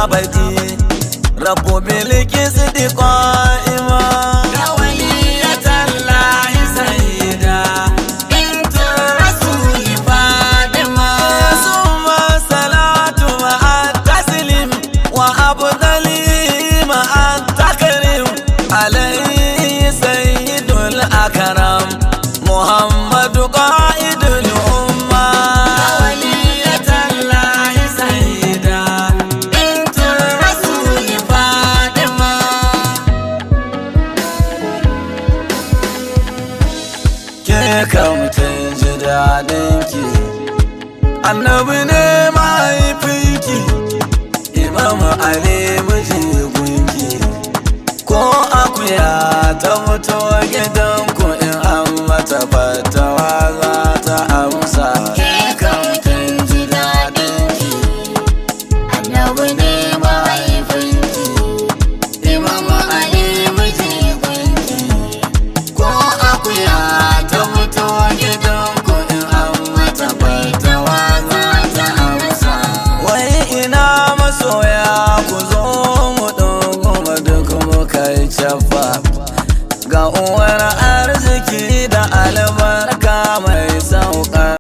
abadi rabbu bil qisdi qa'ima ya waliyatallahi sayyida bintu rasul fatima summa salatu ma'a taslim wa abdali ma'a takrim alayhi sayyidul akram muhammadu qa'idul umma ya waliyatallahi sayyida bintu rasul fatima ke kam kin ji daɗinki annabi ne mahaifinki imam ali miji gunki ko akuya ta mutu gidanku in an mata fatawa za ta amsa Ke kam kin ji daɗinki, annabi ne mahaifinki, Imam Ali miji gunki, ko akuya ta mutu gidanku in an mata fatawa za ta amsa. wai ina masoya ku zo mu ɗunguma duk muka yi cafa ga uwar arziki da albarka mai sama